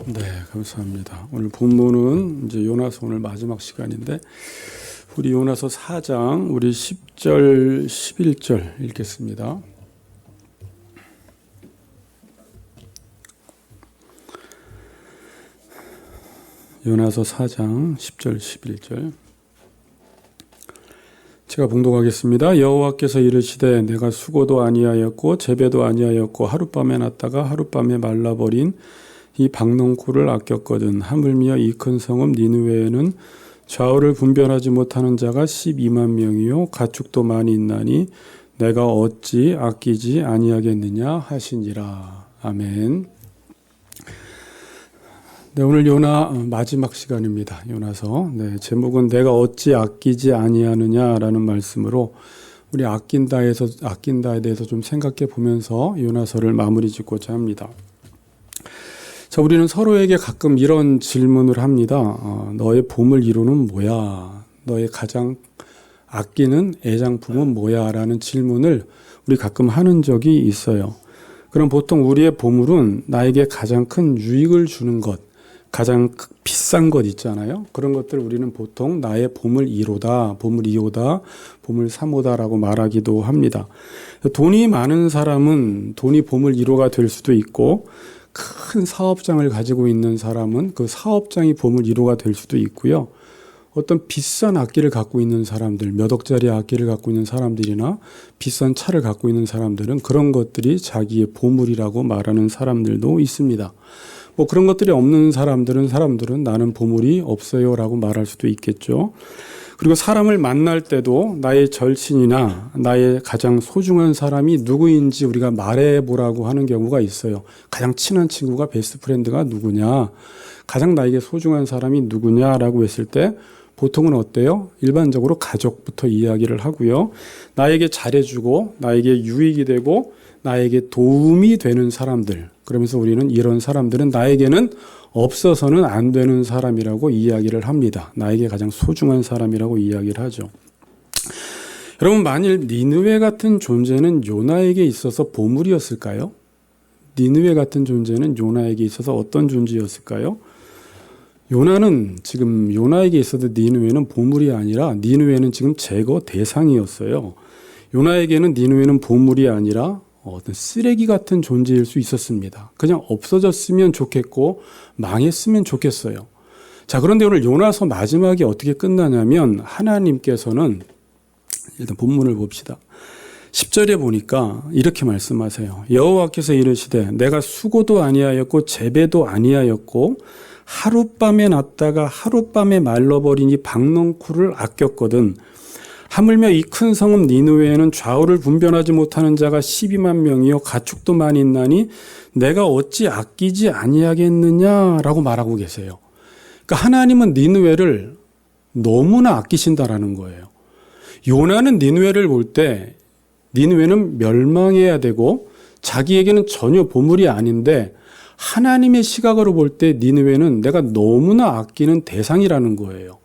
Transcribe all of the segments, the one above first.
네, 감사합니다. 오늘 본문은 이제 요나서 오늘 마지막 시간인데 우리 요나서 4장 우리 10절, 11절 읽겠습니다. 요나서 4장 10절, 11절 제가 봉독하겠습니다. 여호와께서 이르시되 내가 수고도 아니하였고 재배도 아니하였고 하룻밤에 났다가 하룻밤에 말라버린 이 박농쿨을 아꼈거든. 하물며 이 큰 성읍 니느웨에는 좌우를 분별하지 못하는 자가 12만 명이요 가축도 많이 있나니 내가 어찌 아끼지 아니하겠느냐 하시니라. 아멘. 네, 오늘 요나 마지막 시간입니다. 요나서. 네, 제목은 내가 어찌 아끼지 아니하느냐라는 말씀으로 우리 아낀다에 대해서 좀 생각해 보면서 요나서를 마무리 짓고자 합니다. 자, 우리는 서로에게 가끔 이런 질문을 합니다. 너의 보물 이루는 뭐야? 너의 가장 아끼는 애장품은 뭐야? 라는 질문을 우리 가끔 하는 적이 있어요. 그럼 보통 우리의 보물은 나에게 가장 큰 유익을 주는 것, 가장 비싼 것 있잖아요. 그런 것들 우리는 보통 나의 보물 1호다, 보물 2호다, 보물 3호다라고 말하기도 합니다. 돈이 많은 사람은 돈이 보물 1호가 될 수도 있고 큰 사업장을 가지고 있는 사람은 그 사업장이 보물 1호가 될 수도 있고요. 어떤 비싼 악기를 갖고 있는 사람들, 몇 억짜리 악기를 갖고 있는 사람들이나 비싼 차를 갖고 있는 사람들은 그런 것들이 자기의 보물이라고 말하는 사람들도 있습니다. 뭐 그런 것들이 없는 사람들은 나는 보물이 없어요라고 말할 수도 있겠죠. 그리고 사람을 만날 때도 나의 절친이나 나의 가장 소중한 사람이 누구인지 우리가 말해보라고 하는 경우가 있어요. 가장 친한 친구가 베스트 프렌드가 누구냐, 가장 나에게 소중한 사람이 누구냐라고 했을 때 보통은 어때요? 일반적으로 가족부터 이야기를 하고요. 나에게 잘해주고 나에게 유익이 되고 나에게 도움이 되는 사람들, 그러면서 우리는 이런 사람들은 나에게는 없어서는 안 되는 사람이라고 이야기를 합니다. 나에게 가장 소중한 사람이라고 이야기를 하죠. 여러분, 만일 니느웨 같은 존재는 요나에게 있어서 보물이었을까요? 니느웨 같은 존재는 요나에게 있어서 어떤 존재였을까요? 요나는 지금 요나에게 있어도 니느웨는 보물이 아니라 니느웨는 지금 제거 대상이었어요. 요나에게는 니느웨는 보물이 아니라 어떤 쓰레기 같은 존재일 수 있었습니다. 그냥 없어졌으면 좋겠고 망했으면 좋겠어요. 자, 그런데 오늘 요나서 마지막이 어떻게 끝나냐면 하나님께서는 일단 본문을 봅시다. 10절에 보니까 이렇게 말씀하세요. 여호와께서 이르시되 내가 수고도 아니하였고 재배도 아니하였고 하룻밤에 났다가 하룻밤에 말라버린 이 박농쿨을 아꼈거든. 하물며 이 큰 성읍 니느웨에는 좌우를 분별하지 못하는 자가 12만 명이요 가축도 많이 있나니 내가 어찌 아끼지 아니하겠느냐라고 말하고 계세요. 그러니까 하나님은 니느웨를 너무나 아끼신다라는 거예요. 요나는 니느웨를 볼 때 니느웨는 멸망해야 되고 자기에게는 전혀 보물이 아닌데 하나님의 시각으로 볼 때 니느웨는 내가 너무나 아끼는 대상이라는 거예요.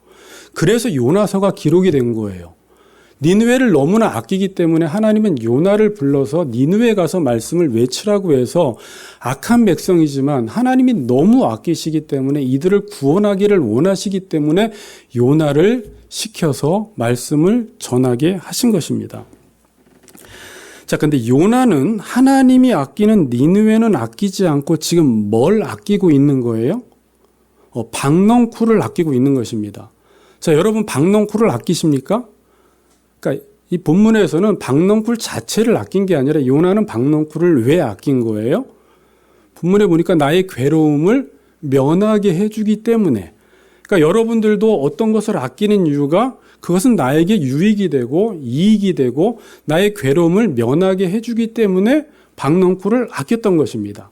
그래서 요나서가 기록이 된 거예요. 니느웨를 너무나 아끼기 때문에 하나님은 요나를 불러서 니느웨 가서 말씀을 외치라고 해서 악한 백성이지만 하나님이 너무 아끼시기 때문에 이들을 구원하기를 원하시기 때문에 요나를 시켜서 말씀을 전하게 하신 것입니다. 자, 근데 요나는 하나님이 아끼는 니느웨는 아끼지 않고 지금 뭘 아끼고 있는 거예요? 박농쿨을 아끼고 있는 것입니다. 자, 여러분 박농쿨을 아끼십니까? 그러니까 이 본문에서는 박농쿨 자체를 아낀 게 아니라 요나는 박농쿨을 왜 아낀 거예요? 본문에 보니까 나의 괴로움을 면하게 해주기 때문에. 그러니까 여러분들도 어떤 것을 아끼는 이유가 그것은 나에게 유익이 되고 이익이 되고 나의 괴로움을 면하게 해주기 때문에 박농쿨을 아꼈던 것입니다.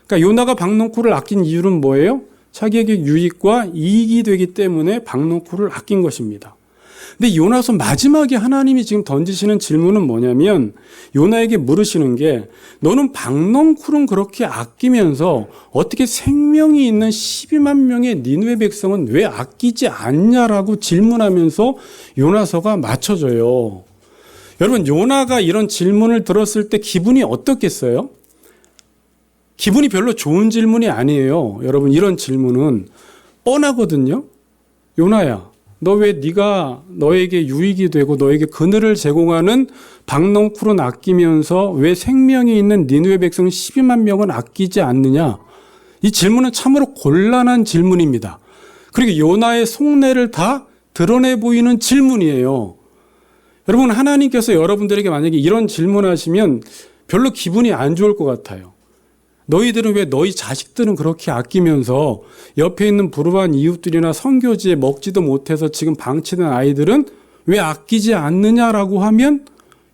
그러니까 요나가 박농쿨을 아낀 이유는 뭐예요? 자기에게 유익과 이익이 되기 때문에 박농쿨을 아낀 것입니다. 근데 요나서 마지막에 하나님이 지금 던지시는 질문은 뭐냐면 요나에게 물으시는 게 너는 박농쿨은 그렇게 아끼면서 어떻게 생명이 있는 12만 명의 니느웨 백성은 왜 아끼지 않냐라고 질문하면서 요나서가 맞춰줘요. 여러분, 요나가 이런 질문을 들었을 때 기분이 어떻겠어요? 기분이 별로 좋은 질문이 아니에요. 여러분, 이런 질문은 뻔하거든요. 요나야, 너 왜 네가 너에게 유익이 되고 너에게 그늘을 제공하는 박넝쿨은 아끼면서 왜 생명이 있는 니느웨 백성 12만 명은 아끼지 않느냐? 이 질문은 참으로 곤란한 질문입니다. 그리고 요나의 속내를 다 드러내 보이는 질문이에요. 여러분, 하나님께서 여러분들에게 만약에 이런 질문하시면 별로 기분이 안 좋을 것 같아요. 너희들은 왜 너희 자식들은 그렇게 아끼면서 옆에 있는 불우한 이웃들이나 선교지에 먹지도 못해서 지금 방치된 아이들은 왜 아끼지 않느냐라고 하면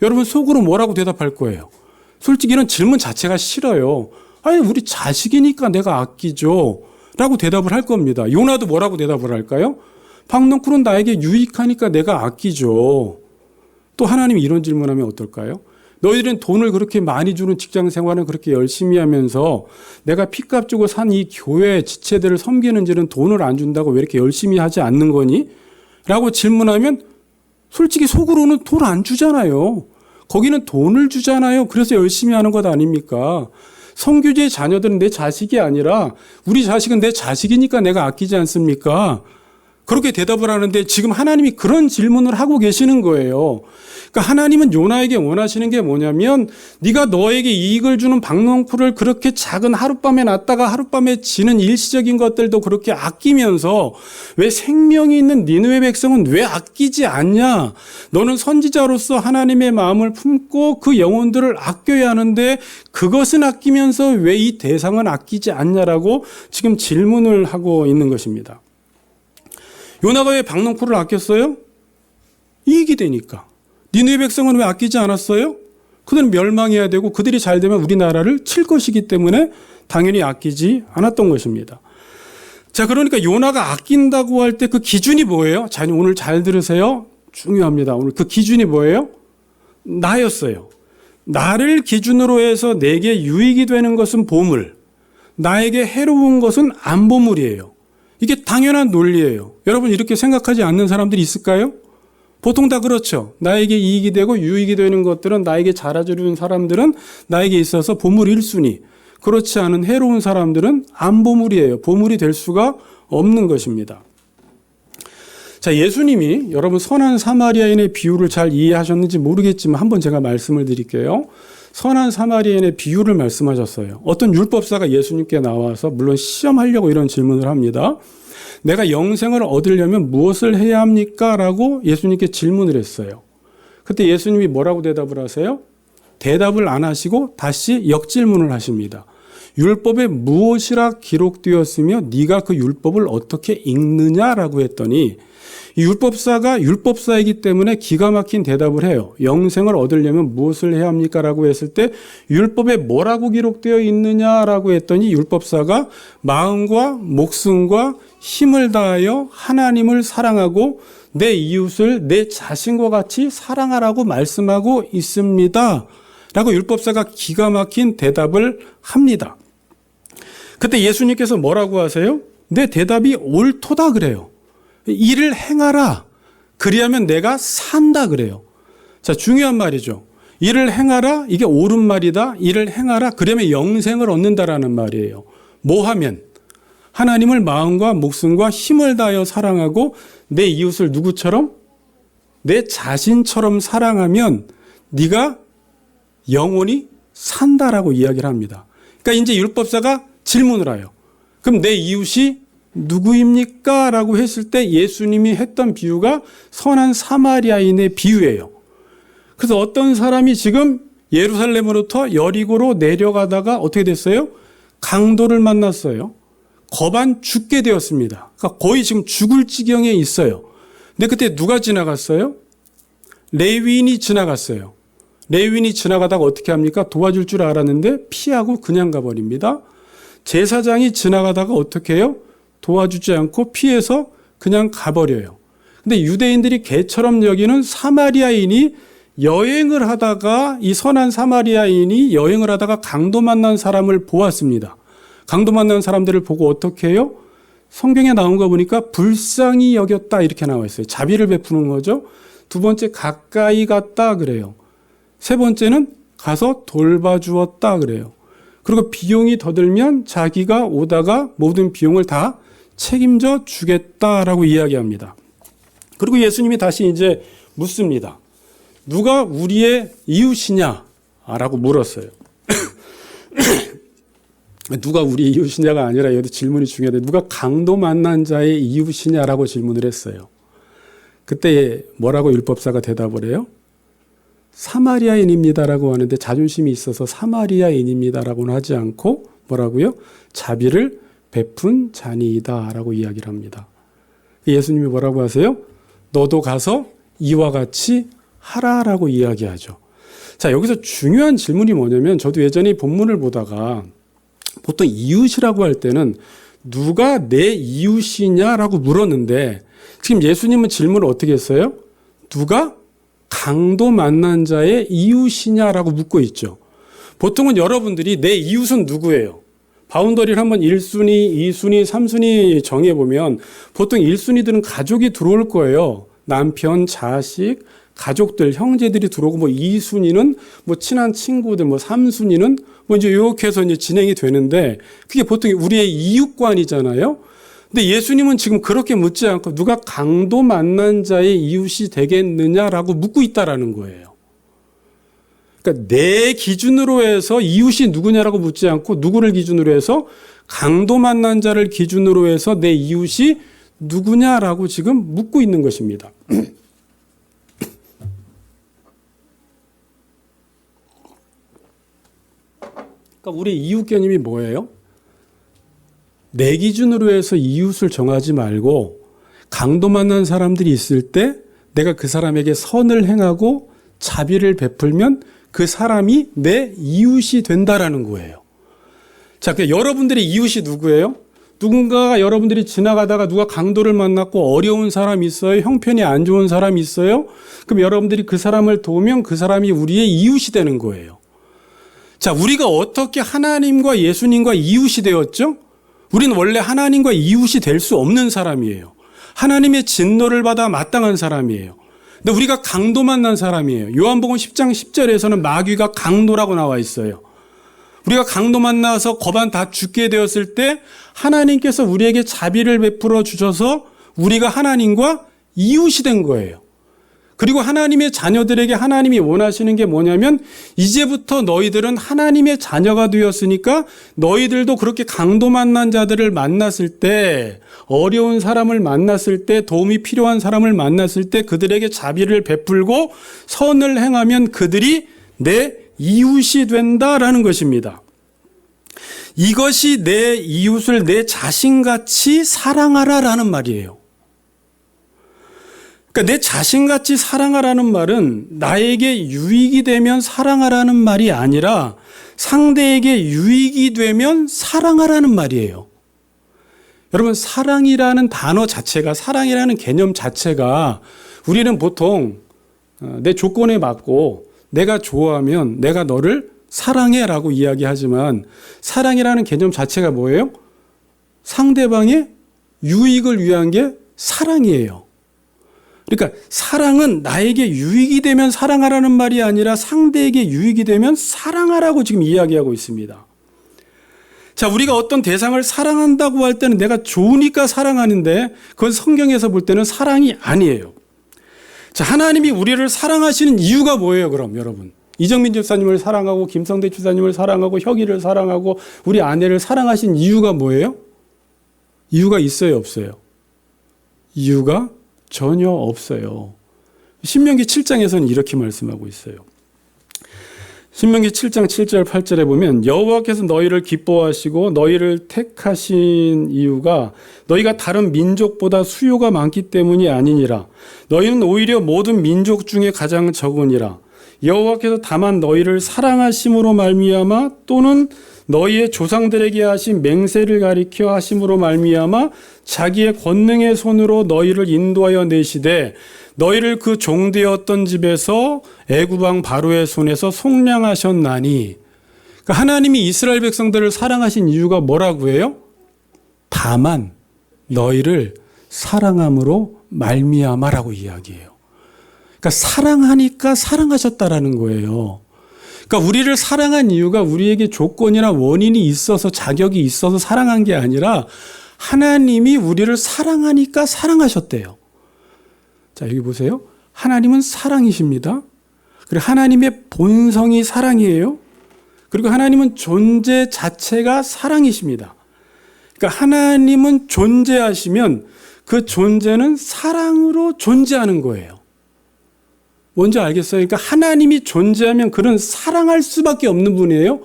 여러분 속으로 뭐라고 대답할 거예요? 솔직히 이런 질문 자체가 싫어요. 아니, 우리 자식이니까 내가 아끼죠 라고 대답을 할 겁니다. 요나도 뭐라고 대답을 할까요? 박넝쿨은 나에게 유익하니까 내가 아끼죠. 또 하나님이 이런 질문하면 어떨까요? 너희들은 돈을 그렇게 많이 주는 직장 생활은 그렇게 열심히 하면서 내가 피값 주고 산 이 교회 지체들을 섬기는지는 돈을 안 준다고 왜 이렇게 열심히 하지 않는 거니? 라고 질문하면 솔직히 속으로는 돈 안 주잖아요. 거기는 돈을 주잖아요. 그래서 열심히 하는 것 아닙니까? 선교지의 자녀들은 내 자식이 아니라 우리 자식은 내 자식이니까 내가 아끼지 않습니까? 그렇게 대답을 하는데 지금 하나님이 그런 질문을 하고 계시는 거예요. 그러니까 하나님은 요나에게 원하시는 게 뭐냐면 네가 너에게 이익을 주는 박넝쿨을 그렇게 작은 하룻밤에 났다가 하룻밤에 지는 일시적인 것들도 그렇게 아끼면서 왜 생명이 있는 니느웨 백성은 왜 아끼지 않냐? 너는 선지자로서 하나님의 마음을 품고 그 영혼들을 아껴야 하는데 그것은 아끼면서 왜 이 대상은 아끼지 않냐라고 지금 질문을 하고 있는 것입니다. 요나가 왜 박넝쿨을 아꼈어요? 이익이 되니까. 니느웨 백성은 왜 아끼지 않았어요? 그들은 멸망해야 되고 그들이 잘 되면 우리나라를 칠 것이기 때문에 당연히 아끼지 않았던 것입니다. 자, 그러니까 요나가 아낀다고 할 때 그 기준이 뭐예요? 자, 오늘 잘 들으세요. 중요합니다. 오늘 그 기준이 뭐예요? 나였어요. 나를 기준으로 해서 내게 유익이 되는 것은 보물, 나에게 해로운 것은 안 보물이에요. 이게 당연한 논리예요. 여러분, 이렇게 생각하지 않는 사람들이 있을까요? 보통 다 그렇죠. 나에게 이익이 되고 유익이 되는 것들은, 나에게 잘해주는 사람들은 나에게 있어서 보물 1순위. 그렇지 않은 해로운 사람들은 안 보물이에요. 보물이 될 수가 없는 것입니다. 자, 예수님이 여러분 선한 사마리아인의 비유를 잘 이해하셨는지 모르겠지만 한번 제가 말씀을 드릴게요. 선한 사마리아인의 비유를 말씀하셨어요. 어떤 율법사가 예수님께 나와서 물론 시험하려고 이런 질문을 합니다. 내가 영생을 얻으려면 무엇을 해야 합니까? 라고 예수님께 질문을 했어요. 그때 예수님이 뭐라고 대답을 하세요? 대답을 안 하시고 다시 역질문을 하십니다. 율법에 무엇이라 기록되었으며 네가 그 율법을 어떻게 읽느냐라고 했더니 이 율법사가 율법사이기 때문에 기가 막힌 대답을 해요. 영생을 얻으려면 무엇을 해야 합니까? 라고 했을 때 율법에 뭐라고 기록되어 있느냐라고 했더니 율법사가 마음과 목숨과 힘을 다하여 하나님을 사랑하고 내 이웃을 내 자신과 같이 사랑하라고 말씀하고 있습니다. 라고 율법사가 기가 막힌 대답을 합니다. 그때 예수님께서 뭐라고 하세요? 내 대답이 옳도다 그래요. 이를 행하라. 그리하면 내가 산다 그래요. 자, 중요한 말이죠. 이를 행하라. 이게 옳은 말이다. 이를 행하라. 그러면 영생을 얻는다라는 말이에요. 뭐 하면? 하나님을 마음과 목숨과 힘을 다하여 사랑하고 내 이웃을 누구처럼? 내 자신처럼 사랑하면 네가 영원히 산다라고 이야기를 합니다. 그러니까 이제 율법사가 질문을 해요. 그럼 내 이웃이 누구입니까? 라고 했을 때 예수님이 했던 비유가 선한 사마리아인의 비유예요. 그래서 어떤 사람이 지금 예루살렘으로부터 여리고로 내려가다가 어떻게 됐어요? 강도를 만났어요. 거반 죽게 되었습니다. 그러니까 거의 지금 죽을 지경에 있어요. 근데 그때 누가 지나갔어요? 레위인이 지나갔어요. 레위인이 지나가다가 어떻게 합니까? 도와줄 줄 알았는데 피하고 그냥 가버립니다. 제사장이 지나가다가 어떻게 해요? 도와주지 않고 피해서 그냥 가버려요. 근데 유대인들이 개처럼 여기는 사마리아인이 여행을 하다가 이 선한 사마리아인이 여행을 하다가 강도 만난 사람을 보았습니다. 강도 만난 사람들을 보고 어떻게 해요? 성경에 나온 거 보니까 불쌍히 여겼다 이렇게 나와 있어요. 자비를 베푸는 거죠. 두 번째 가까이 갔다 그래요. 세 번째는 가서 돌봐주었다 그래요. 그리고 비용이 더 들면 자기가 오다가 모든 비용을 다 책임져 주겠다라고 이야기합니다. 그리고 예수님이 다시 이제 묻습니다. 누가 우리의 이웃이냐? 라고 물었어요. 누가 우리 이웃이냐가 아니라 여기 질문이 중요한데 누가 강도 만난 자의 이웃이냐라고 질문을 했어요. 그때 뭐라고 율법사가 대답을 해요? 사마리아인입니다라고 하는데 자존심이 있어서 사마리아인입니다라고는 하지 않고 뭐라고요? 자비를 베푼 자니이다라고 이야기를 합니다. 예수님이 뭐라고 하세요? 너도 가서 이와 같이 하라라고 이야기하죠. 자, 여기서 중요한 질문이 뭐냐면 저도 예전에 본문을 보다가 보통 이웃이라고 할 때는 누가 내 이웃이냐라고 물었는데 지금 예수님은 질문을 어떻게 했어요? 누가 강도 만난 자의 이웃이냐라고 묻고 있죠. 보통은 여러분들이 내 이웃은 누구예요? 바운더리를 한번 1순위, 2순위, 3순위 정해보면 보통 1순위들은 가족이 들어올 거예요. 남편, 자식, 가족들, 형제들이 들어오고 뭐 2순위는 뭐 친한 친구들, 뭐 3순위는 뭐 이제 이렇게 해서 이제 진행이 되는데 그게 보통 우리의 이웃관이잖아요. 근데 예수님은 지금 그렇게 묻지 않고 누가 강도 만난 자의 이웃이 되겠느냐라고 묻고 있다라는 거예요. 그러니까 내 기준으로 해서 이웃이 누구냐라고 묻지 않고 누구를 기준으로 해서 강도 만난 자를 기준으로 해서 내 이웃이 누구냐라고 지금 묻고 있는 것입니다. 그러니까 우리 이웃 개념이 뭐예요? 내 기준으로 해서 이웃을 정하지 말고 강도 만난 사람들이 있을 때 내가 그 사람에게 선을 행하고 자비를 베풀면 그 사람이 내 이웃이 된다라는 거예요. 자, 그러니까 여러분들의 이웃이 누구예요? 누군가가 여러분들이 지나가다가 누가 강도를 만났고 어려운 사람이 있어요? 형편이 안 좋은 사람이 있어요? 그럼 여러분들이 그 사람을 도우면 그 사람이 우리의 이웃이 되는 거예요. 자, 우리가 어떻게 하나님과 예수님과 이웃이 되었죠? 우리는 원래 하나님과 이웃이 될 수 없는 사람이에요. 하나님의 진노를 받아 마땅한 사람이에요. 근데 우리가 강도 만난 사람이에요. 요한복음 10장 10절에서는 마귀가 강도라고 나와 있어요. 우리가 강도 만나서 거반 다 죽게 되었을 때 하나님께서 우리에게 자비를 베풀어 주셔서 우리가 하나님과 이웃이 된 거예요. 그리고 하나님의 자녀들에게 하나님이 원하시는 게 뭐냐면 이제부터 너희들은 하나님의 자녀가 되었으니까 너희들도 그렇게 강도 만난 자들을 만났을 때 어려운 사람을 만났을 때 도움이 필요한 사람을 만났을 때 그들에게 자비를 베풀고 선을 행하면 그들이 내 이웃이 된다라는 것입니다. 이것이 내 이웃을 내 자신같이 사랑하라라는 말이에요. 그러니까 내 자신같이 사랑하라는 말은 나에게 유익이 되면 사랑하라는 말이 아니라 상대에게 유익이 되면 사랑하라는 말이에요. 여러분, 사랑이라는 단어 자체가, 사랑이라는 개념 자체가 우리는 보통 내 조건에 맞고 내가 좋아하면 내가 너를 사랑해라고 이야기하지만 사랑이라는 개념 자체가 뭐예요? 상대방의 유익을 위한 게 사랑이에요. 그러니까 사랑은 나에게 유익이 되면 사랑하라는 말이 아니라 상대에게 유익이 되면 사랑하라고 지금 이야기하고 있습니다. 자, 우리가 어떤 대상을 사랑한다고 할 때는 내가 좋으니까 사랑하는데 그건 성경에서 볼 때는 사랑이 아니에요. 자, 하나님이 우리를 사랑하시는 이유가 뭐예요, 그럼 여러분? 이정민 집사님을 사랑하고 김성대 집사님을 사랑하고 혁이를 사랑하고 우리 아내를 사랑하신 이유가 뭐예요? 이유가 있어요, 없어요? 이유가 전혀 없어요. 신명기 7장에서는 이렇게 말씀하고 있어요. 신명기 7장 7절 8절에 보면 여호와께서 너희를 기뻐하시고 너희를 택하신 이유가 너희가 다른 민족보다 수요가 많기 때문이 아니니라. 너희는 오히려 모든 민족 중에 가장 적으니라. 여호와께서 다만 너희를 사랑하심으로 말미암아 또는 너희의 조상들에게 하신 맹세를 가리켜 하심으로 말미암아 자기의 권능의 손으로 너희를 인도하여 내시되 너희를 그 종되었던 집에서 애굽 왕 바로의 손에서 속량하셨나니. 그러니까 하나님이 이스라엘 백성들을 사랑하신 이유가 뭐라고 해요? 다만 너희를 사랑함으로 말미암아라고 이야기해요. 그러니까 사랑하니까 사랑하셨다라는 거예요. 그러니까 우리를 사랑한 이유가 우리에게 조건이나 원인이 있어서 자격이 있어서 사랑한 게 아니라 하나님이 우리를 사랑하니까 사랑하셨대요. 자, 여기 보세요. 하나님은 사랑이십니다. 그리고 하나님의 본성이 사랑이에요. 그리고 하나님은 존재 자체가 사랑이십니다. 그러니까 하나님은 존재하시면 그 존재는 사랑으로 존재하는 거예요. 뭔지 알겠어요? 그러니까 하나님이 존재하면 그는 사랑할 수밖에 없는 분이에요.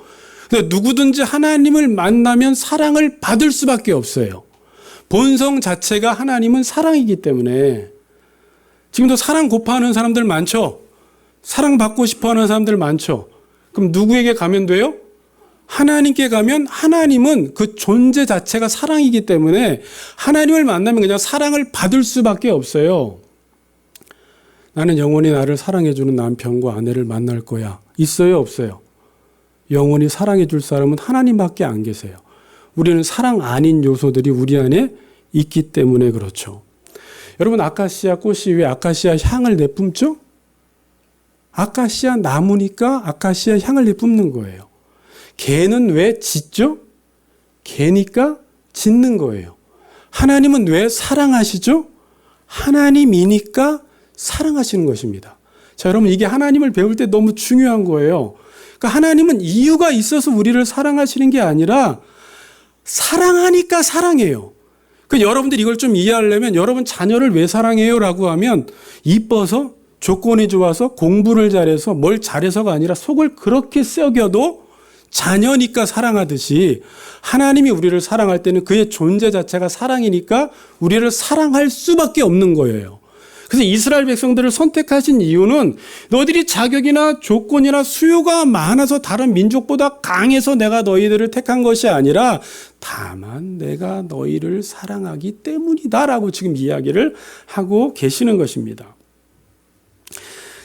누구든지 하나님을 만나면 사랑을 받을 수밖에 없어요. 본성 자체가 하나님은 사랑이기 때문에. 지금도 사랑 고파하는 사람들 많죠? 사랑받고 싶어하는 사람들 많죠? 그럼 누구에게 가면 돼요? 하나님께 가면 하나님은 그 존재 자체가 사랑이기 때문에 하나님을 만나면 그냥 사랑을 받을 수밖에 없어요. 나는 영원히 나를 사랑해주는 남편과 아내를 만날 거야. 있어요, 없어요? 영원히 사랑해줄 사람은 하나님밖에 안 계세요. 우리는 사랑 아닌 요소들이 우리 안에 있기 때문에 그렇죠. 여러분, 아카시아 꽃이 왜 아카시아 향을 내뿜죠? 아카시아 나무니까 아카시아 향을 내뿜는 거예요. 개는 왜 짖죠? 개니까 짖는 거예요. 하나님은 왜 사랑하시죠? 하나님이니까 사랑하시는 것입니다. 자, 여러분, 이게 하나님을 배울 때 너무 중요한 거예요. 그러니까 하나님은 이유가 있어서 우리를 사랑하시는 게 아니라 사랑하니까 사랑해요. 그러니까 여러분들이 이걸 좀 이해하려면 여러분 자녀를 왜 사랑해요? 라고 하면 이뻐서, 조건이 좋아서, 공부를 잘해서, 뭘 잘해서가 아니라 속을 그렇게 썩여도 자녀니까 사랑하듯이 하나님이 우리를 사랑할 때는 그의 존재 자체가 사랑이니까 우리를 사랑할 수밖에 없는 거예요. 그래서 이스라엘 백성들을 선택하신 이유는 너희들이 자격이나 조건이나 수요가 많아서 다른 민족보다 강해서 내가 너희들을 택한 것이 아니라 다만 내가 너희를 사랑하기 때문이다라고 지금 이야기를 하고 계시는 것입니다.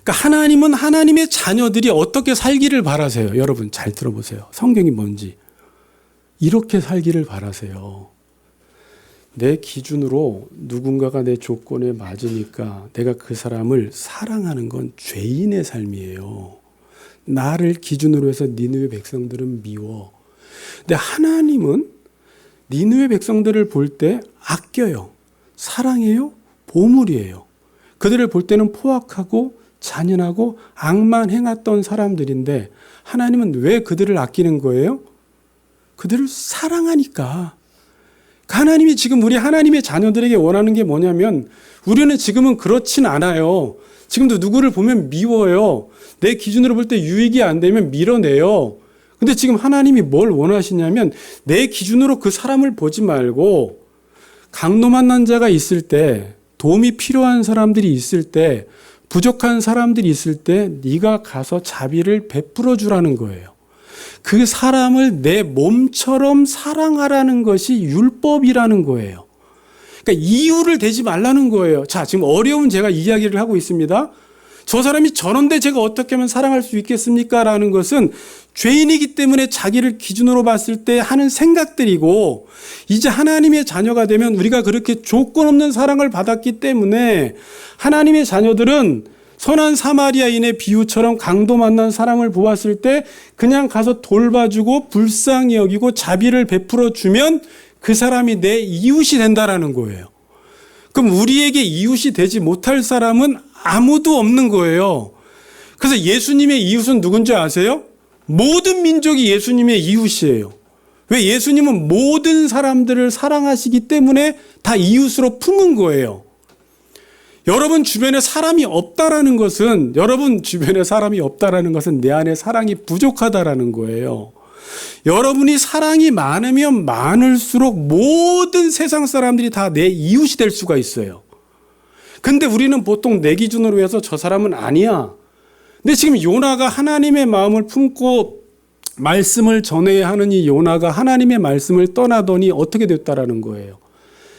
그러니까 하나님은 하나님의 자녀들이 어떻게 살기를 바라세요. 여러분 잘 들어보세요. 성경이 뭔지. 이렇게 살기를 바라세요. 내 기준으로 누군가가 내 조건에 맞으니까 내가 그 사람을 사랑하는 건 죄인의 삶이에요. 나를 기준으로 해서 니느웨 백성들은 미워. 근데 하나님은 니느웨 백성들을 볼 때 아껴요. 사랑해요. 보물이에요. 그들을 볼 때는 포악하고 잔인하고 악만 행했던 사람들인데 하나님은 왜 그들을 아끼는 거예요? 그들을 사랑하니까. 하나님이 지금 우리 하나님의 자녀들에게 원하는 게 뭐냐면 우리는 지금은 그렇진 않아요. 지금도 누구를 보면 미워요. 내 기준으로 볼 때 유익이 안 되면 밀어내요. 근데 지금 하나님이 뭘 원하시냐면 내 기준으로 그 사람을 보지 말고 강도 만난 자가 있을 때, 도움이 필요한 사람들이 있을 때, 부족한 사람들이 있을 때 네가 가서 자비를 베풀어 주라는 거예요. 그 사람을 내 몸처럼 사랑하라는 것이 율법이라는 거예요. 그러니까 이유를 대지 말라는 거예요. 자, 지금 어려운 제가 이야기를 하고 있습니다. 저 사람이 저런데 제가 어떻게 하면 사랑할 수 있겠습니까? 라는 것은 죄인이기 때문에 자기를 기준으로 봤을 때 하는 생각들이고, 이제 하나님의 자녀가 되면 우리가 그렇게 조건 없는 사랑을 받았기 때문에 하나님의 자녀들은 선한 사마리아인의 비유처럼 강도 만난 사람을 보았을 때 그냥 가서 돌봐주고 불쌍히 여기고 자비를 베풀어 주면 그 사람이 내 이웃이 된다라는 거예요. 그럼 우리에게 이웃이 되지 못할 사람은 아무도 없는 거예요. 그래서 예수님의 이웃은 누군지 아세요? 모든 민족이 예수님의 이웃이에요. 왜? 예수님은 모든 사람들을 사랑하시기 때문에 다 이웃으로 품은 거예요. 여러분 주변에 사람이 없다라는 것은, 내 안에 사랑이 부족하다라는 거예요. 여러분이 사랑이 많으면 많을수록 모든 세상 사람들이 다 내 이웃이 될 수가 있어요. 근데 우리는 보통 내 기준으로 해서 저 사람은 아니야. 근데 지금 요나가 하나님의 마음을 품고 말씀을 전해야 하는 이 요나가 하나님의 말씀을 떠나더니 어떻게 됐다라는 거예요.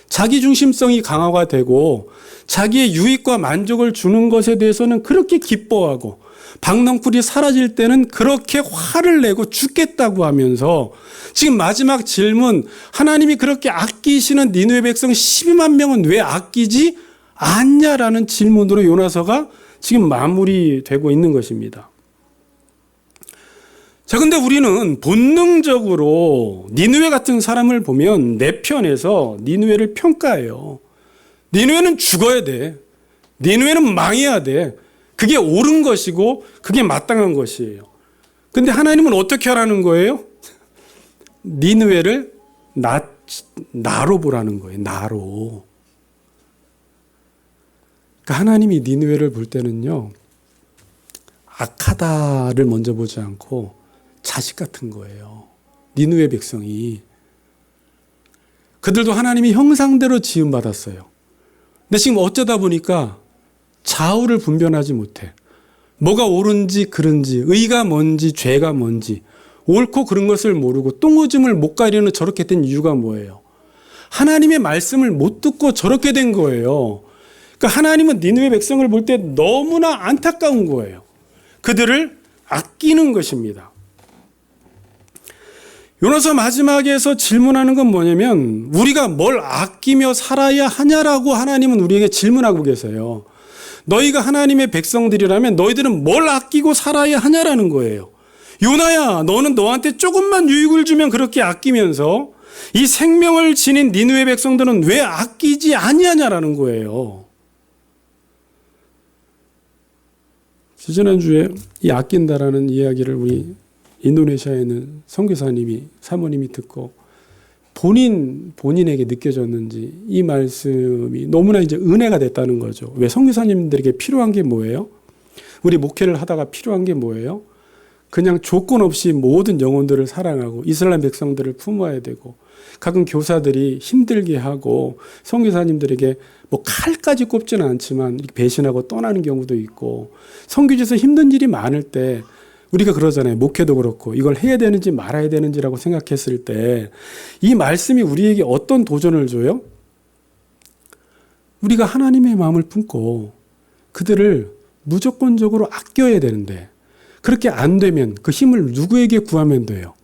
자기 중심성이 강화가 되고 자기의 유익과 만족을 주는 것에 대해서는 그렇게 기뻐하고 박넝쿨이 사라질 때는 그렇게 화를 내고 죽겠다고 하면서 지금 마지막 질문, 하나님이 그렇게 아끼시는 니느웨 백성 12만 명은 왜 아끼지 않냐라는 질문으로 요나서가 지금 마무리되고 있는 것입니다. 자, 근데 우리는 본능적으로 니느웨 같은 사람을 보면 내 편에서 니느웨를 평가해요. 니느웨는 죽어야 돼. 니느웨는 망해야 돼. 그게 옳은 것이고 그게 마땅한 것이에요. 근데 하나님은 어떻게 하라는 거예요? 니느웨를 나로 보라는 거예요. 나로. 그러니까 하나님이 니느웨를 볼 때는요, 악하다를 먼저 보지 않고 자식 같은 거예요. 니느웨 백성이. 그들도 하나님이 형상대로 지음받았어요. 근데 지금 어쩌다 보니까 좌우를 분별하지 못해. 뭐가 옳은지 그른지, 의가 뭔지 죄가 뭔지, 옳고 그른 것을 모르고 똥오줌을 못 가리는 저렇게 된 이유가 뭐예요? 하나님의 말씀을 못 듣고 저렇게 된 거예요. 그러니까 하나님은 니느웨 백성을 볼 때 너무나 안타까운 거예요. 그들을 아끼는 것입니다. 요나서 마지막에서 질문하는 건 뭐냐면, 우리가 뭘 아끼며 살아야 하냐라고 하나님은 우리에게 질문하고 계세요. 너희가 하나님의 백성들이라면 너희들은 뭘 아끼고 살아야 하냐라는 거예요. 요나야, 너는 너한테 조금만 유익을 주면 그렇게 아끼면서 이 생명을 지닌 니느웨 백성들은 왜 아끼지 아니하냐라는 거예요. 지난주에 이 아낀다라는 이야기를 우리 인도네시아에 있는 선교사님이, 사모님이 듣고 본인에게 느껴졌는지 이 말씀이 너무나 이제 은혜가 됐다는 거죠. 왜? 선교사님들에게 필요한 게 뭐예요? 우리 목회를 하다가 필요한 게 뭐예요? 그냥 조건 없이 모든 영혼들을 사랑하고 이스라엘 백성들을 품어야 되고, 가끔 교사들이 힘들게 하고 선교사님들에게 뭐 칼까지 꼽지는 않지만 배신하고 떠나는 경우도 있고, 선교지에서 힘든 일이 많을 때 우리가 그러잖아요. 목회도 그렇고 이걸 해야 되는지 말아야 되는지라고 생각했을 때 이 말씀이 우리에게 어떤 도전을 줘요? 우리가 하나님의 마음을 품고 그들을 무조건적으로 아껴야 되는데, 그렇게 안 되면 그 힘을 누구에게 구하면 돼요?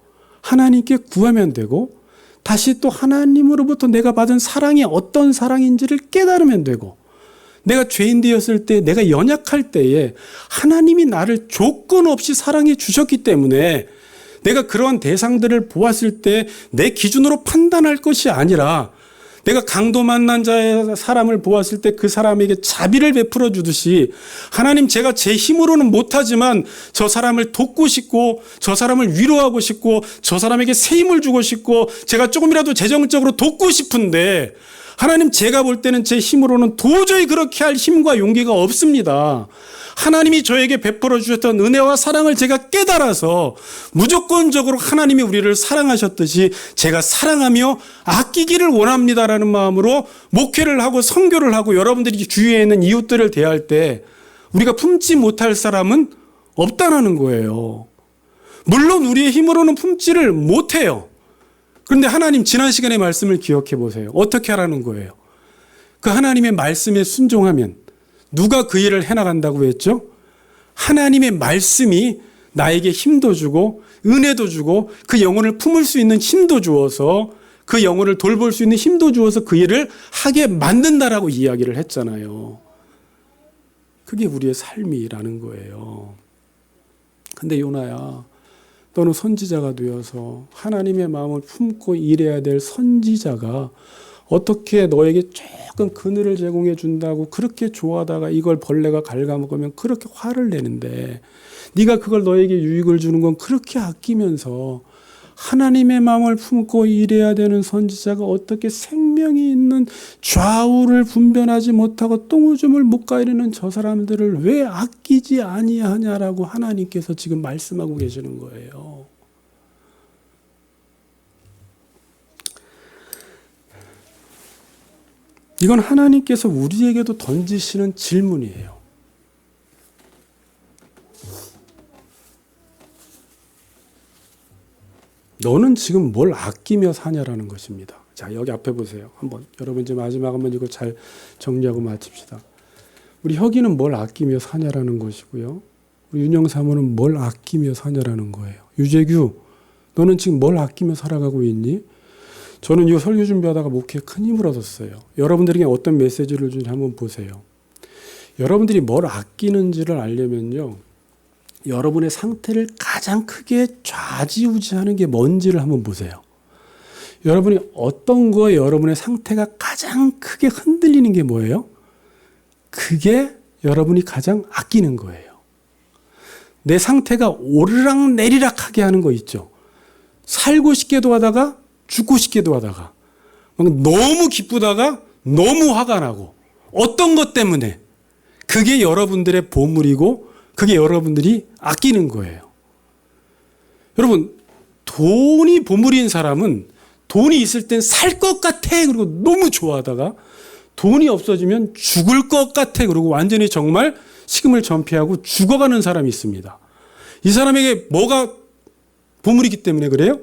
하나님께 구하면 되고, 다시 또 하나님으로부터 내가 받은 사랑이 어떤 사랑인지를 깨달으면 되고, 내가 죄인 되었을 때, 내가 연약할 때에 하나님이 나를 조건 없이 사랑해 주셨기 때문에 내가 그러한 대상들을 보았을 때 내 기준으로 판단할 것이 아니라, 내가 강도 만난 자의 사람을 보았을 때 그 사람에게 자비를 베풀어 주듯이, 하나님, 제가 제 힘으로는 못하지만 저 사람을 돕고 싶고 저 사람을 위로하고 싶고 저 사람에게 새 힘을 주고 싶고 제가 조금이라도 재정적으로 돕고 싶은데, 하나님, 제가 볼 때는 제 힘으로는 도저히 그렇게 할 힘과 용기가 없습니다. 하나님이 저에게 베풀어 주셨던 은혜와 사랑을 제가 깨달아서 무조건적으로 하나님이 우리를 사랑하셨듯이 제가 사랑하며 아끼기를 원합니다라는 마음으로 목회를 하고 선교를 하고 여러분들이 주위에 있는 이웃들을 대할 때 우리가 품지 못할 사람은 없다라는 거예요. 물론 우리의 힘으로는 품지를 못해요. 그런데 하나님, 지난 시간의 말씀을 기억해 보세요. 어떻게 하라는 거예요? 그 하나님의 말씀에 순종하면 누가 그 일을 해나간다고 했죠? 하나님의 말씀이 나에게 힘도 주고 은혜도 주고 그 영혼을 품을 수 있는 힘도 주어서, 그 영혼을 돌볼 수 있는 힘도 주어서 그 일을 하게 만든다라고 이야기를 했잖아요. 그게 우리의 삶이라는 거예요. 근데 요나야, 너는 선지자가 되어서 하나님의 마음을 품고 일해야 될 선지자가 어떻게 너에게 조금 그늘을 제공해 준다고 그렇게 좋아하다가 이걸 벌레가 갉아먹으면 그렇게 화를 내는데, 네가 그걸 너에게 유익을 주는 건 그렇게 아끼면서 하나님의 마음을 품고 일해야 되는 선지자가 어떻게 생명이 있는 좌우를 분별하지 못하고 똥오줌을 못 가리는 저 사람들을 왜 아끼지 아니하냐라고 하나님께서 지금 말씀하고 계시는 거예요. 이건 하나님께서 우리에게도 던지시는 질문이에요. 너는 지금 뭘 아끼며 사냐라는 것입니다. 자, 여기 앞에 보세요. 한번 여러분 이제 마지막 한번 이거 잘 정리하고 마칩시다. 우리 혁이는 뭘 아끼며 사냐라는 것이고요. 우리 윤영 사모는 뭘 아끼며 사냐라는 거예요. 유재규, 너는 지금 뭘 아끼며 살아가고 있니? 저는 이 설교 준비하다가 목회에 큰 힘을 얻었어요. 여러분들에게 어떤 메시지를 주는지 한번 보세요. 여러분들이 뭘 아끼는지를 알려면요, 여러분의 상태를 가장 크게 좌지우지하는 게 뭔지를 한번 보세요. 여러분이 어떤 거에 여러분의 상태가 가장 크게 흔들리는 게 뭐예요? 그게 여러분이 가장 아끼는 거예요. 내 상태가 오르락내리락하게 하는 거 있죠. 살고 싶게도 하다가 죽고 싶게도 하다가 너무 기쁘다가 너무 화가 나고 어떤 것 때문에 그게 여러분들의 보물이고 그게 여러분들이 아끼는 거예요. 여러분 돈이 보물인 사람은 돈이 있을 땐 살 것 같아 그리고 너무 좋아하다가 돈이 없어지면 죽을 것 같아 그러고 완전히 정말 식음을 전폐하고 죽어가는 사람이 있습니다. 이 사람에게 뭐가 보물이기 때문에 그래요?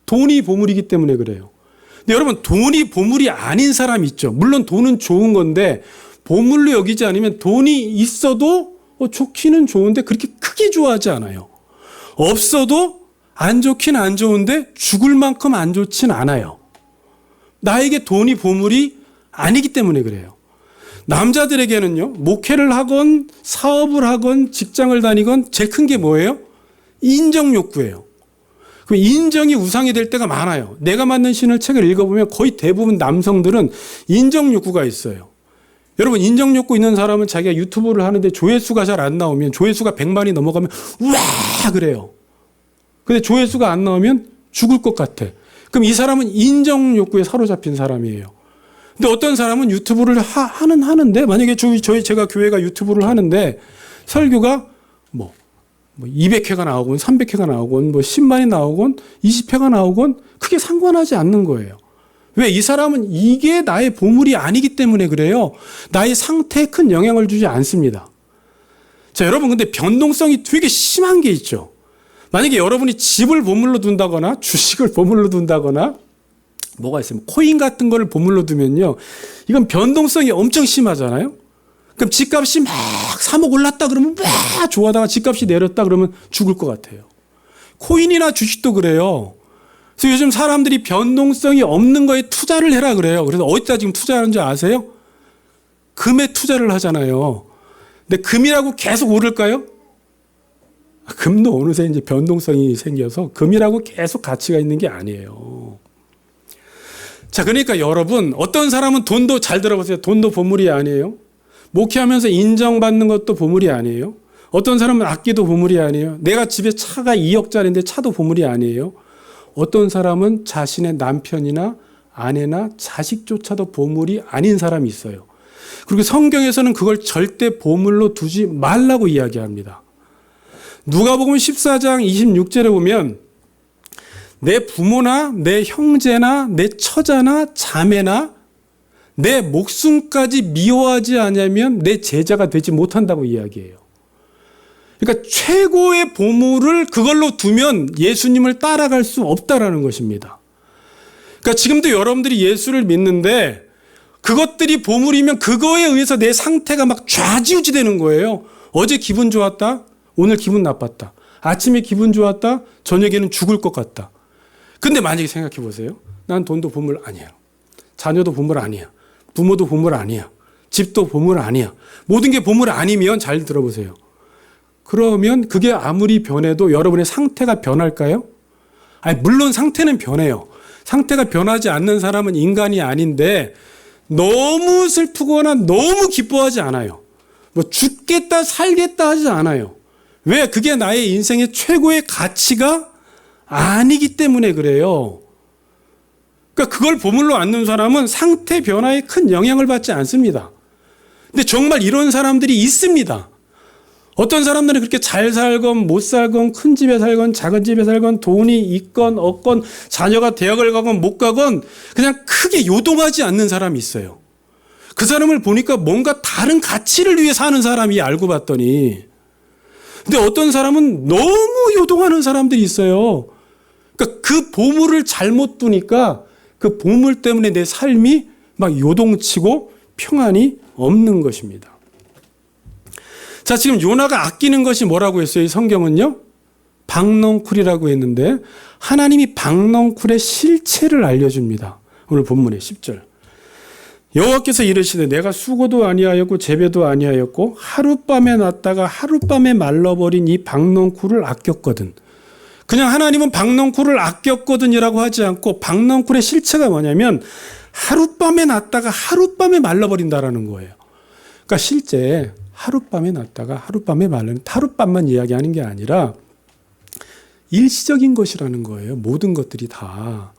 돈이 보물이기 때문에 그래요. 근데 여러분 돈이 보물이 아닌 사람이 있죠. 물론 돈은 좋은 건데 보물로 여기지 않으면 돈이 있어도 좋기는 좋은데 그렇게 크게 좋아하지 않아요. 없어도 안 좋긴 안 좋은데 죽을 만큼 안 좋진 않아요. 나에게 돈이 보물이 아니기 때문에 그래요. 남자들에게는요, 목회를 하건 사업을 하건 직장을 다니건 제일 큰 게 뭐예요? 인정 욕구예요. 그 인정이 우상이 될 때가 많아요. 내가 만든 신을 책을 읽어보면 거의 대부분 남성들은 인정 욕구가 있어요. 여러분 인정 욕구 있는 사람은 자기가 유튜브를 하는데 조회수가 잘 안 나오면 조회수가 100만이 넘어가면 우와 그래요. 근데 조회수가 안 나오면 죽을 것 같아. 그럼 이 사람은 인정 욕구에 사로잡힌 사람이에요. 근데 어떤 사람은 유튜브를 하는데 만약에 제가 교회가 유튜브를 하는데 설교가 뭐 200회가 나오건 300회가 나오건 10만이 나오건 20회가 나오건 크게 상관하지 않는 거예요. 왜? 이 사람은 이게 나의 보물이 아니기 때문에 그래요. 나의 상태에 큰 영향을 주지 않습니다. 자, 여러분 근데 변동성이 되게 심한 게 있죠. 만약에 여러분이 집을 보물로 둔다거나 주식을 보물로 둔다거나 뭐가 있으면 코인 같은 거를 보물로 두면요. 이건 변동성이 엄청 심하잖아요. 그럼 집값이 막 3억 올랐다 그러면 막 좋아하다가 집값이 내렸다 그러면 죽을 것 같아요. 코인이나 주식도 그래요. 그래서 요즘 사람들이 변동성이 없는 거에 투자를 해라 그래요. 그래서 어디다 지금 투자하는 줄 아세요? 금에 투자를 하잖아요. 근데 금이라고 계속 오를까요? 금도 어느새 이제 변동성이 생겨서 금이라고 계속 가치가 있는 게 아니에요. 자, 그러니까 여러분, 어떤 사람은 돈도 잘 들어보세요. 돈도 보물이 아니에요. 목회하면서 인정받는 것도 보물이 아니에요. 어떤 사람은 악기도 보물이 아니에요. 내가 집에 차가 2억짜리인데 차도 보물이 아니에요. 어떤 사람은 자신의 남편이나 아내나 자식조차도 보물이 아닌 사람이 있어요. 그리고 성경에서는 그걸 절대 보물로 두지 말라고 이야기합니다. 누가복음 14장 26절에 보면 내 부모나 내 형제나 내 처자나 자매나 내 목숨까지 미워하지 않으면 내 제자가 되지 못한다고 이야기해요. 그러니까 최고의 보물을 그걸로 두면 예수님을 따라갈 수 없다라는 것입니다. 그러니까 지금도 여러분들이 예수를 믿는데 그것들이 보물이면 그거에 의해서 내 상태가 막 좌지우지 되는 거예요. 어제 기분 좋았다. 오늘 기분 나빴다. 아침에 기분 좋았다. 저녁에는 죽을 것 같다. 근데 만약에 생각해 보세요. 난 돈도 보물 아니야. 자녀도 보물 아니야. 부모도 보물 아니야. 집도 보물 아니야. 모든 게 보물 아니면 잘 들어보세요. 그러면 그게 아무리 변해도 여러분의 상태가 변할까요? 아니, 물론 상태는 변해요. 상태가 변하지 않는 사람은 인간이 아닌데 너무 슬프거나 너무 기뻐하지 않아요. 뭐 죽겠다 살겠다 하지 않아요. 왜? 그게 나의 인생의 최고의 가치가 아니기 때문에 그래요. 그러니까 그걸 보물로 안는 사람은 상태 변화에 큰 영향을 받지 않습니다. 근데 정말 이런 사람들이 있습니다. 어떤 사람들은 그렇게 잘 살건 못 살건 큰 집에 살건 작은 집에 살건 돈이 있건 없건 자녀가 대학을 가건 못 가건 그냥 크게 요동하지 않는 사람이 있어요. 그 사람을 보니까 뭔가 다른 가치를 위해 사는 사람이 알고 봤더니 근데 어떤 사람은 너무 요동하는 사람들이 있어요. 그러니까 그 보물을 잘못 두니까 그 보물 때문에 내 삶이 막 요동치고 평안이 없는 것입니다. 자, 지금 요나가 아끼는 것이 뭐라고 했어요? 이 성경은요? 박넝쿨이라고 했는데 하나님이 박넝쿨의 실체를 알려줍니다. 오늘 본문의 10절. 여호와께서 이르시되 내가 수고도 아니하였고 재배도 아니하였고 하룻밤에 났다가 하룻밤에 말라버린 이 박넝쿨을 아꼈거든. 그냥 하나님은 박넝쿨을 아꼈거든이라고 하지 않고 박넝쿨의 실체가 뭐냐면 하룻밤에 났다가 하룻밤에 말라버린다라는 거예요. 그러니까 실제 하룻밤에 났다가 하룻밤에 말라는 하룻밤만 이야기하는 게 아니라 일시적인 것이라는 거예요. 모든 것들이 다.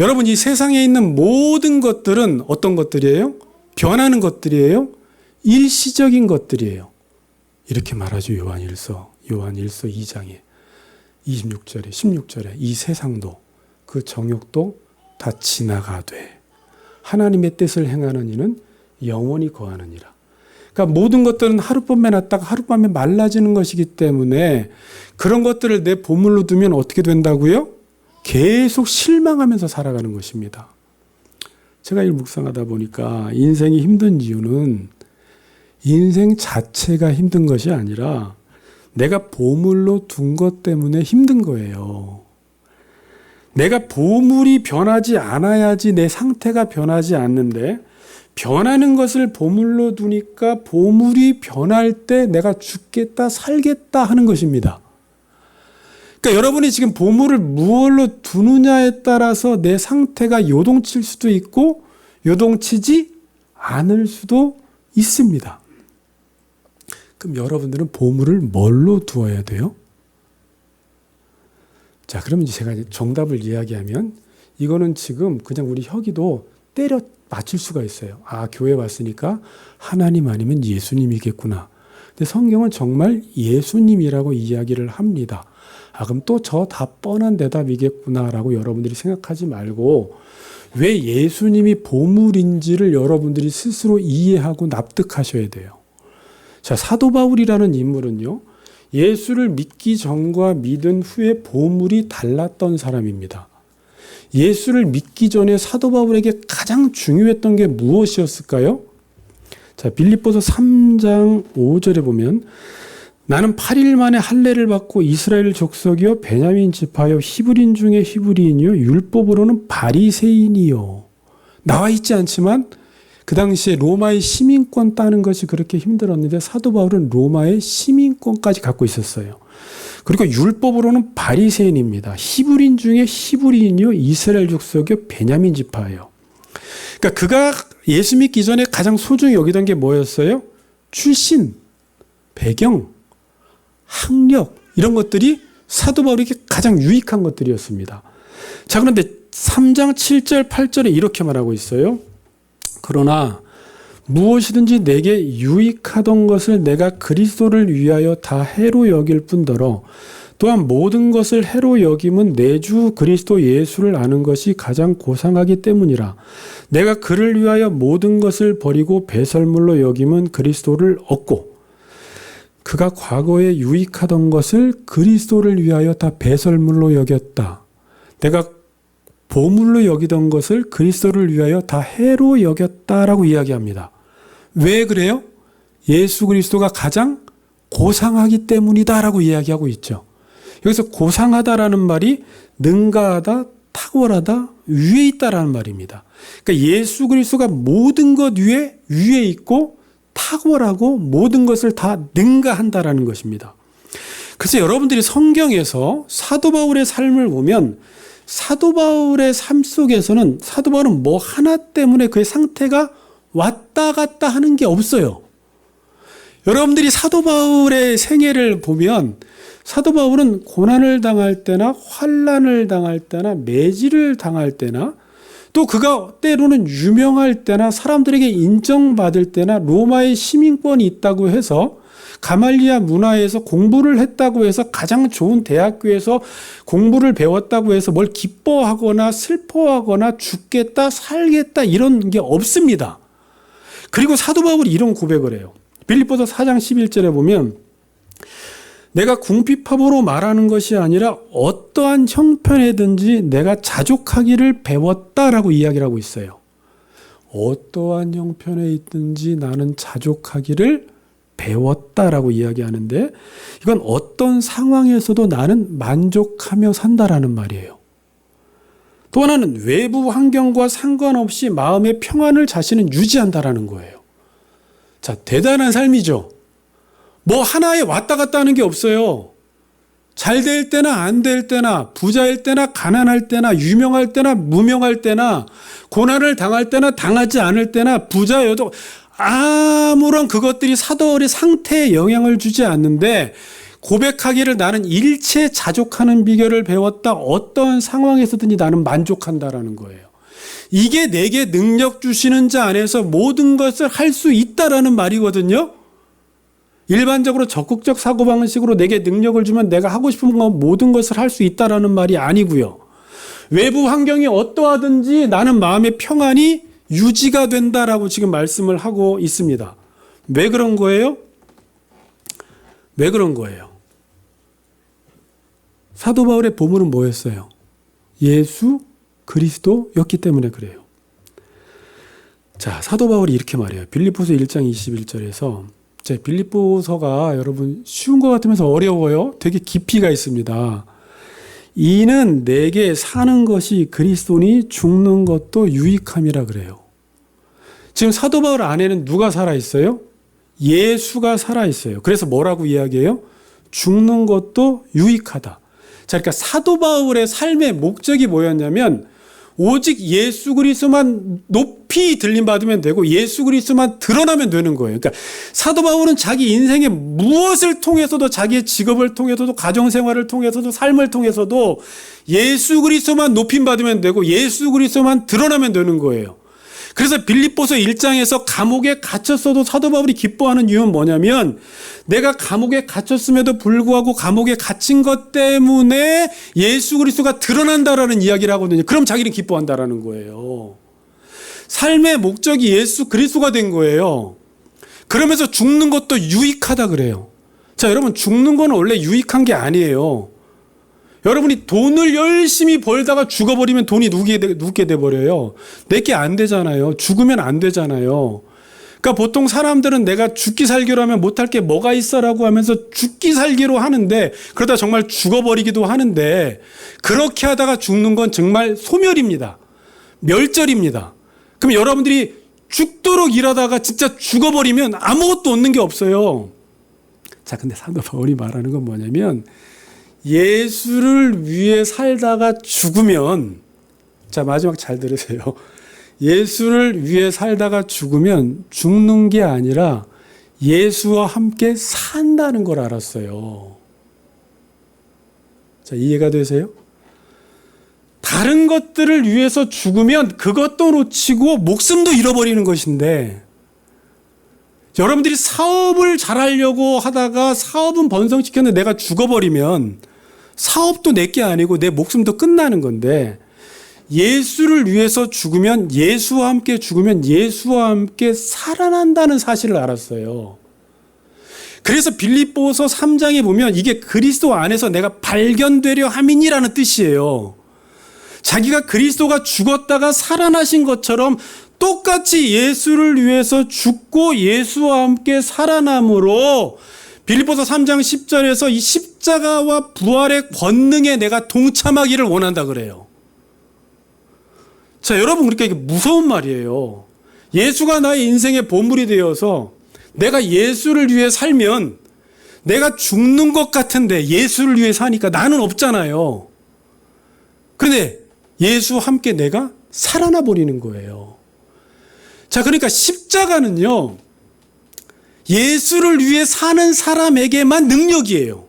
여러분, 이 세상에 있는 모든 것들은 어떤 것들이에요? 변하는 것들이에요? 일시적인 것들이에요. 이렇게 말하죠. 요한일서 2장에 26절에 16절에 이 세상도 그 정욕도 다 지나가되 하나님의 뜻을 행하는 이는 영원히 거하느니라. 그러니까 모든 것들은 하룻밤에 났다가 하룻밤에 말라지는 것이기 때문에 그런 것들을 내 보물로 두면 어떻게 된다고요? 계속 실망하면서 살아가는 것입니다. 제가 이 묵상하다 보니까 인생이 힘든 이유는 인생 자체가 힘든 것이 아니라 내가 보물로 둔 것 때문에 힘든 거예요. 내가 보물이 변하지 않아야지 내 상태가 변하지 않는데 변하는 것을 보물로 두니까 보물이 변할 때 내가 죽겠다 살겠다 하는 것입니다. 그러니까 여러분이 지금 보물을 무엇로 두느냐에 따라서 내 상태가 요동칠 수도 있고 요동치지 않을 수도 있습니다. 그럼 여러분들은 보물을 뭘로 두어야 돼요? 자, 그러면 제가 정답을 이야기하면 이거는 지금 그냥 우리 혁이도 때려 맞출 수가 있어요. 아, 교회 왔으니까 하나님 아니면 예수님이겠구나. 근데 성경은 정말 예수님이라고 이야기를 합니다. 아, 그럼 또 저 다 뻔한 대답이겠구나라고 여러분들이 생각하지 말고 왜 예수님이 보물인지를 여러분들이 스스로 이해하고 납득하셔야 돼요. 자, 사도 바울이라는 인물은요, 예수를 믿기 전과 믿은 후에 보물이 달랐던 사람입니다. 예수를 믿기 전에 사도 바울에게 가장 중요했던 게 무엇이었을까요? 자, 빌립보서 3장 5절에 보면 나는 8일 만에 할례를 받고 이스라엘 족속이요 베냐민 지파요 히브리인 중에 히브리인이요 율법으로는 바리새인이요. 나와 있지 않지만 그 당시에 로마의 시민권 따는 것이 그렇게 힘들었는데 사도 바울은 로마의 시민권까지 갖고 있었어요. 그리고 율법으로는 바리새인입니다. 히브리인 중에 히브리인이요 이스라엘 족속이요 베냐민 지파예요. 그러니까 그가 예수 믿기 전에 가장 소중히 여기던 게 뭐였어요? 출신, 배경, 학력 이런 것들이 사도 바울에게 가장 유익한 것들이었습니다. 자, 그런데 3장 7절 8절에 이렇게 말하고 있어요. 그러나 무엇이든지 내게 유익하던 것을 내가 그리스도를 위하여 다 해로 여길 뿐더러 또한 모든 것을 해로 여김은 내 주 그리스도 예수를 아는 것이 가장 고상하기 때문이라. 내가 그를 위하여 모든 것을 버리고 배설물로 여김은 그리스도를 얻고 그가 과거에 유익하던 것을 그리스도를 위하여 다 배설물로 여겼다. 내가 보물로 여기던 것을 그리스도를 위하여 다 해로 여겼다라고 이야기합니다. 왜 그래요? 예수 그리스도가 가장 고상하기 때문이다라고 이야기하고 있죠. 여기서 고상하다라는 말이 능가하다, 탁월하다, 위에 있다라는 말입니다. 그러니까 예수 그리스도가 모든 것 위에 있고 탁월하고 모든 것을 다 능가한다라는 것입니다. 그래서 여러분들이 성경에서 사도 바울의 삶을 보면 사도 바울의 삶 속에서는 사도 바울은 뭐 하나 때문에 그의 상태가 왔다 갔다 하는 게 없어요. 여러분들이 사도 바울의 생애를 보면 사도 바울은 고난을 당할 때나 환난을 당할 때나 매질을 당할 때나 또 그가 때로는 유명할 때나 사람들에게 인정받을 때나 로마의 시민권이 있다고 해서 가말리아 문화에서 공부를 했다고 해서 가장 좋은 대학교에서 공부를 배웠다고 해서 뭘 기뻐하거나 슬퍼하거나 죽겠다 살겠다 이런 게 없습니다. 그리고 사도 바울이 이런 고백을 해요. 빌립보서 4장 11절에 보면 내가 궁핍함으로 말하는 것이 아니라 어떠한 형편에든지 내가 자족하기를 배웠다라고 이야기를 하고 있어요. 어떠한 형편에 있든지 나는 자족하기를 배웠다라고 이야기하는데 이건 어떤 상황에서도 나는 만족하며 산다라는 말이에요. 또 하나는 외부 환경과 상관없이 마음의 평안을 자신은 유지한다라는 거예요. 자, 대단한 삶이죠. 뭐 하나에 왔다 갔다 하는 게 없어요. 잘 될 때나 안 될 때나, 부자일 때나 가난할 때나, 유명할 때나 무명할 때나, 고난을 당할 때나 당하지 않을 때나, 부자여도 아무런 그것들이 사도의 상태에 영향을 주지 않는데, 고백하기를 나는 일체 자족하는 비결을 배웠다. 어떤 상황에서든지 나는 만족한다라는 거예요. 이게 내게 능력 주시는 자 안에서 모든 것을 할 수 있다라는 말이거든요. 일반적으로 적극적 사고방식으로 내게 능력을 주면 내가 하고 싶은 거 모든 것을 할 수 있다라는 말이 아니고요. 외부 환경이 어떠하든지 나는 마음의 평안이 유지가 된다라고 지금 말씀을 하고 있습니다. 왜 그런 거예요? 왜 그런 거예요? 사도 바울의 보물은 뭐였어요? 예수 그리스도였기 때문에 그래요. 자, 사도 바울이 이렇게 말해요. 빌립보서 1장 21절에서 빌립보서가 여러분 쉬운 것 같으면서 어려워요. 되게 깊이가 있습니다. 이는 내게 사는 것이 그리스도니 죽는 것도 유익함이라 그래요. 지금 사도 바울 안에는 누가 살아있어요? 예수가 살아있어요. 그래서 뭐라고 이야기해요? 죽는 것도 유익하다. 자, 그러니까 사도 바울의 삶의 목적이 뭐였냐면 오직 예수 그리스도만 높이 들림받으면 되고 예수 그리스도만 드러나면 되는 거예요. 그러니까 사도 바울은 자기 인생의 무엇을 통해서도 자기의 직업을 통해서도 가정생활을 통해서도 삶을 통해서도 예수 그리스도만 높임받으면 되고 예수 그리스도만 드러나면 되는 거예요. 그래서 빌립보서 1장에서 감옥에 갇혔어도 사도 바울이 기뻐하는 이유는 뭐냐면 내가 감옥에 갇혔음에도 불구하고 감옥에 갇힌 것 때문에 예수 그리스도가 드러난다라는 이야기를 하거든요. 그럼 자기는 기뻐한다라는 거예요. 삶의 목적이 예수 그리스도가 된 거예요. 그러면서 죽는 것도 유익하다 그래요. 자, 여러분 죽는 건 원래 유익한 게 아니에요. 여러분이 돈을 열심히 벌다가 죽어버리면 돈이 누게 돼버려요. 내게 안 되잖아요. 죽으면 안 되잖아요. 그러니까 보통 사람들은 내가 죽기 살기로 하면 못할 게 뭐가 있어라고 하면서 죽기 살기로 하는데 그러다 정말 죽어버리기도 하는데 그렇게 하다가 죽는 건 정말 소멸입니다. 멸절입니다. 그럼 여러분들이 죽도록 일하다가 진짜 죽어버리면 아무것도 얻는 게 없어요. 자, 근데 사도 바울이 말하는 건 뭐냐면 예수를 위해 살다가 죽으면, 자, 마지막 잘 들으세요. 예수를 위해 살다가 죽으면 죽는 게 아니라 예수와 함께 산다는 걸 알았어요. 자, 이해가 되세요? 다른 것들을 위해서 죽으면 그것도 놓치고 목숨도 잃어버리는 것인데 여러분들이 사업을 잘하려고 하다가 사업은 번성시켰는데 내가 죽어버리면 사업도 내게 아니고 내 목숨도 끝나는 건데 예수를 위해서 죽으면 예수와 함께 죽으면 예수와 함께 살아난다는 사실을 알았어요. 그래서 빌립보서 3장에 보면 이게 그리스도 안에서 내가 발견되려 함이니라는 뜻이에요. 자기가 그리스도가 죽었다가 살아나신 것처럼 똑같이 예수를 위해서 죽고 예수와 함께 살아남으로 빌립보서 3장 10절에서 이 십자가와 부활의 권능에 내가 동참하기를 원한다 그래요. 자, 여러분, 그러니까 이게 무서운 말이에요. 예수가 나의 인생의 보물이 되어서 내가 예수를 위해 살면 내가 죽는 것 같은데 예수를 위해 사니까 나는 없잖아요. 그런데 예수와 함께 내가 살아나 버리는 거예요. 자, 그러니까 십자가는요, 예수를 위해 사는 사람에게만 능력이에요.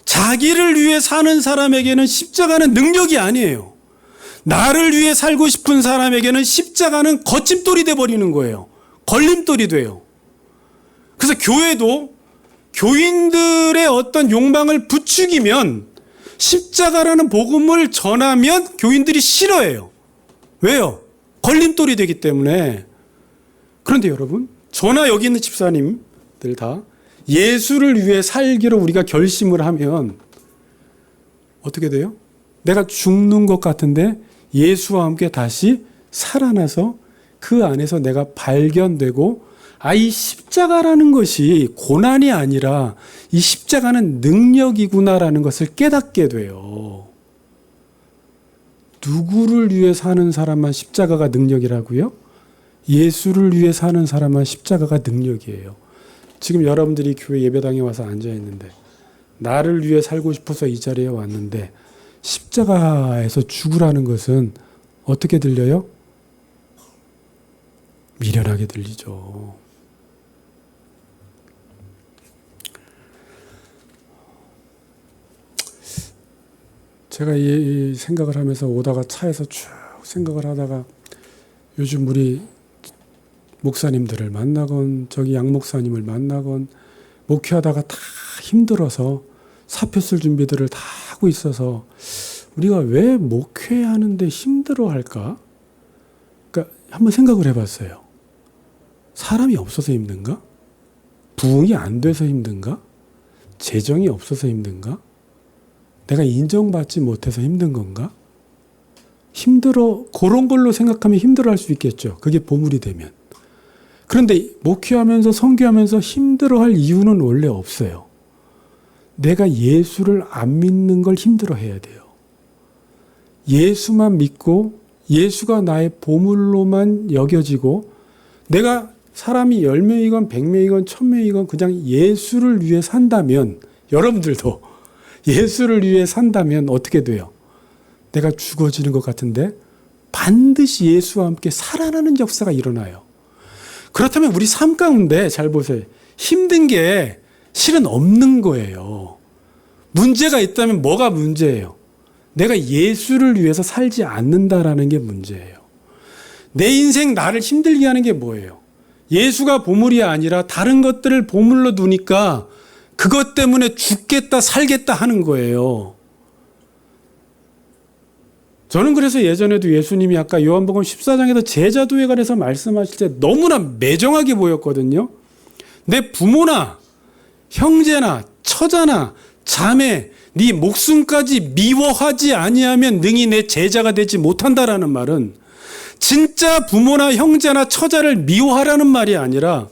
자기를 위해 사는 사람에게는 십자가는 능력이 아니에요. 나를 위해 살고 싶은 사람에게는 십자가는 거침돌이 돼버리는 거예요. 걸림돌이 돼요. 그래서 교회도 교인들의 어떤 욕망을 부추기면 십자가라는 복음을 전하면 교인들이 싫어해요. 왜요? 걸림돌이 되기 때문에. 그런데 여러분, 저나 여기 있는 집사님들 다 예수를 위해 살기로 우리가 결심을 하면 어떻게 돼요? 내가 죽는 것 같은데 예수와 함께 다시 살아나서 그 안에서 내가 발견되고 이 십자가라는 것이 고난이 아니라 이 십자가는 능력이구나라는 것을 깨닫게 돼요. 누구를 위해 사는 사람만 십자가가 능력이라고요? 예수를 위해 사는 사람만 십자가가 능력이에요. 지금 여러분들이 교회 예배당에 와서 앉아있는데 나를 위해 살고 싶어서 이 자리에 왔는데 십자가에서 죽으라는 것은 어떻게 들려요? 미련하게 들리죠. 제가 이 생각을 하면서 오다가 차에서 쭉 생각을 하다가 요즘 우리 목사님들을 만나건 저기 양 목사님을 만나건 목회하다가 다 힘들어서 사표 쓸 준비들을 다 하고 있어서 우리가 왜 목회하는데 힘들어할까? 그러니까 한번 생각을 해봤어요. 사람이 없어서 힘든가? 부흥이 안 돼서 힘든가? 재정이 없어서 힘든가? 내가 인정받지 못해서 힘든 건가? 그런 걸로 생각하면 힘들어할 수 있겠죠. 그게 보물이 되면. 그런데 목회하면서 선교하면서 힘들어할 이유는 원래 없어요. 내가 예수를 안 믿는 걸 힘들어해야 돼요. 예수만 믿고 예수가 나의 보물로만 여겨지고 내가 사람이 10명이건 100명이건 1000명이건 그냥 예수를 위해 산다면 여러분들도 예수를 위해 산다면 어떻게 돼요? 내가 죽어지는 것 같은데 반드시 예수와 함께 살아나는 역사가 일어나요. 그렇다면 우리 삶 가운데 잘 보세요. 힘든 게 실은 없는 거예요. 문제가 있다면 뭐가 문제예요? 내가 예수를 위해서 살지 않는다라는 게 문제예요. 내 인생 나를 힘들게 하는 게 뭐예요? 예수가 보물이 아니라 다른 것들을 보물로 두니까 그것 때문에 죽겠다 살겠다 하는 거예요. 저는 그래서 예전에도 예수님이 아까 요한복음 14장에서 제자도에 관해서 말씀하실 때 너무나 매정하게 보였거든요. 내 부모나 형제나 처자나 자매 네 목숨까지 미워하지 아니하면 능히 내 제자가 되지 못한다라는 말은 진짜 부모나 형제나 처자를 미워하라는 말이 아니라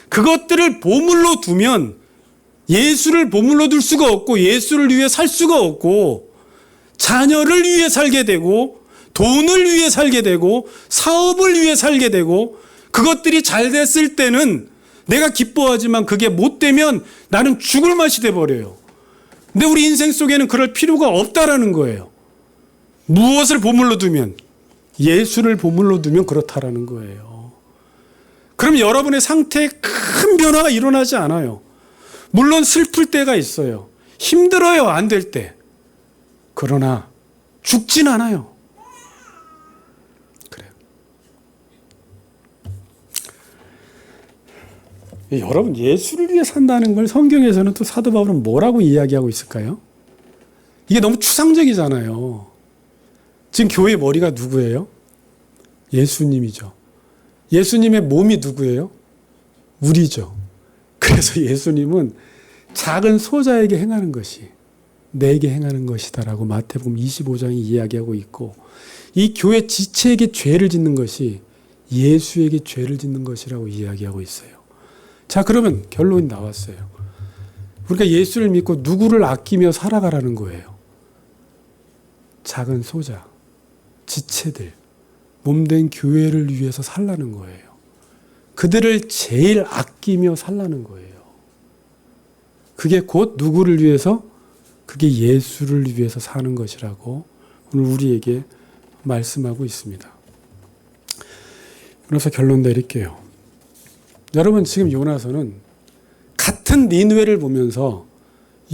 그것들을 보물로 두면 예수를 보물로 둘 수가 없고 예수를 위해 살 수가 없고 자녀를 위해 살게 되고 돈을 위해 살게 되고 사업을 위해 살게 되고 그것들이 잘 됐을 때는 내가 기뻐하지만 그게 못 되면 나는 죽을 맛이 돼버려요. 근데 우리 인생 속에는 그럴 필요가 없다라는 거예요. 무엇을 보물로 두면? 예수를 보물로 두면 그렇다라는 거예요. 그럼 여러분의 상태에 큰 변화가 일어나지 않아요. 물론 슬플 때가 있어요. 힘들어요, 안 될 때. 그러나 죽진 않아요. 그래요. 여러분, 예수를 위해 산다는 걸 성경에서는 또 사도 바울은 뭐라고 이야기하고 있을까요? 이게 너무 추상적이잖아요. 지금 교회의 머리가 누구예요? 예수님이죠. 예수님의 몸이 누구예요? 우리죠. 그래서 예수님은 작은 소자에게 행하는 것이 내게 행하는 것이다라고 마태복음 25장이 이야기하고 있고 이 교회 지체에게 죄를 짓는 것이 예수에게 죄를 짓는 것이라고 이야기하고 있어요. 자, 그러면 결론이 나왔어요. 우리가 예수를 믿고 누구를 아끼며 살아가라는 거예요. 작은 소자, 지체들, 몸된 교회를 위해서 살라는 거예요. 그들을 제일 아끼며 살라는 거예요. 그게 곧 누구를 위해서? 그게 예수를 위해서 사는 것이라고 오늘 우리에게 말씀하고 있습니다. 그래서 결론 내릴게요. 여러분, 지금 요나서는 같은 니느웨를 보면서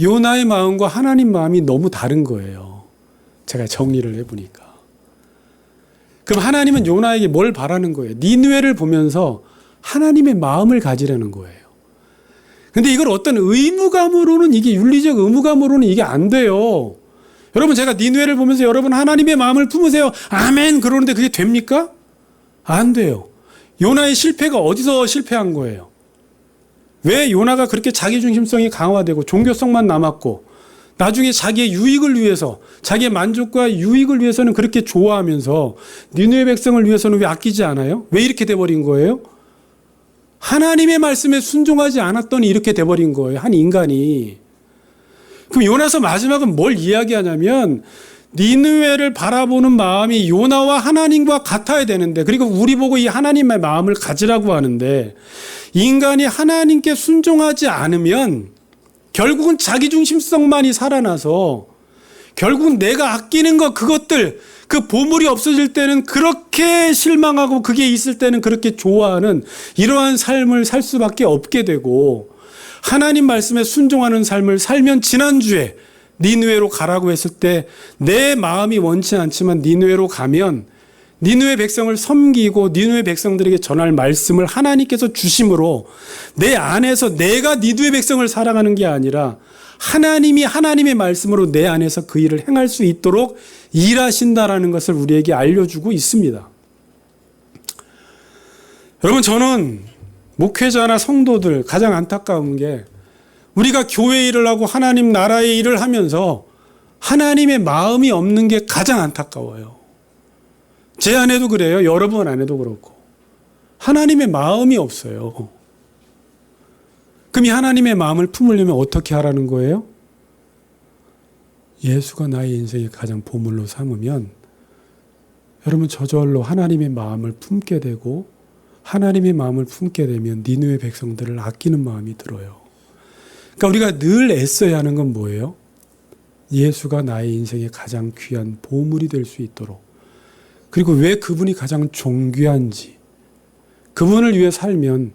요나의 마음과 하나님 마음이 너무 다른 거예요. 제가 정리를 해보니까. 그럼 하나님은 요나에게 뭘 바라는 거예요? 니느웨를 보면서 하나님의 마음을 가지려는 거예요. 근데 이걸 어떤 의무감으로는 이게 윤리적 의무감으로는 이게 안 돼요. 여러분, 제가 니느웨를 보면서 여러분 하나님의 마음을 품으세요. 아멘. 그러는데 그게 됩니까? 안 돼요. 요나의 실패가 어디서 실패한 거예요? 왜 요나가 그렇게 자기중심성이 강화되고 종교성만 남았고 나중에 자기의 유익을 위해서 자기의 만족과 유익을 위해서는 그렇게 좋아하면서 니느웨 백성을 위해서는 왜 아끼지 않아요? 왜 이렇게 돼버린 거예요? 하나님의 말씀에 순종하지 않았더니 이렇게 돼버린 거예요. 한 인간이. 그럼 요나서 마지막은 뭘 이야기하냐면 니느웨를 바라보는 마음이 요나와 하나님과 같아야 되는데, 그리고 우리 보고 이 하나님의 마음을 가지라고 하는데, 인간이 하나님께 순종하지 않으면 결국은 자기중심성만이 살아나서 결국은 내가 아끼는 것, 그것들, 그 보물이 없어질 때는 그렇게 실망하고 그게 있을 때는 그렇게 좋아하는 이러한 삶을 살 수밖에 없게 되고, 하나님 말씀에 순종하는 삶을 살면, 지난주에 니느웨로 가라고 했을 때 내 마음이 원치 않지만 니느웨로 가면 니느웨 백성을 섬기고 니느웨 백성들에게 전할 말씀을 하나님께서 주심으로 내 안에서 내가 니느웨 백성을 사랑하는 게 아니라 하나님이 하나님의 말씀으로 내 안에서 그 일을 행할 수 있도록 일하신다라는 것을 우리에게 알려주고 있습니다. 여러분, 저는 목회자나 성도들 가장 안타까운 게, 우리가 교회 일을 하고 하나님 나라의 일을 하면서 하나님의 마음이 없는 게 가장 안타까워요. 제 안에도 그래요. 여러분 안에도 그렇고. 하나님의 마음이 없어요. 그럼 이 하나님의 마음을 품으려면 어떻게 하라는 거예요? 예수가 나의 인생의 가장 보물로 삼으면 여러분 저절로 하나님의 마음을 품게 되고, 하나님의 마음을 품게 되면 니느웨 백성들을 아끼는 마음이 들어요. 그러니까 우리가 늘 애써야 하는 건 뭐예요? 예수가 나의 인생의 가장 귀한 보물이 될 수 있도록, 그리고 왜 그분이 가장 존귀한지, 그분을 위해 살면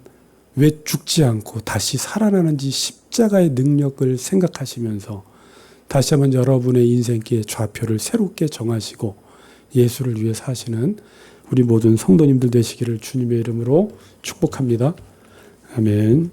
왜 죽지 않고 다시 살아나는지 십자가의 능력을 생각하시면서 다시 한번 여러분의 인생길 좌표를 새롭게 정하시고 예수를 위해 사시는 우리 모든 성도님들 되시기를 주님의 이름으로 축복합니다. 아멘.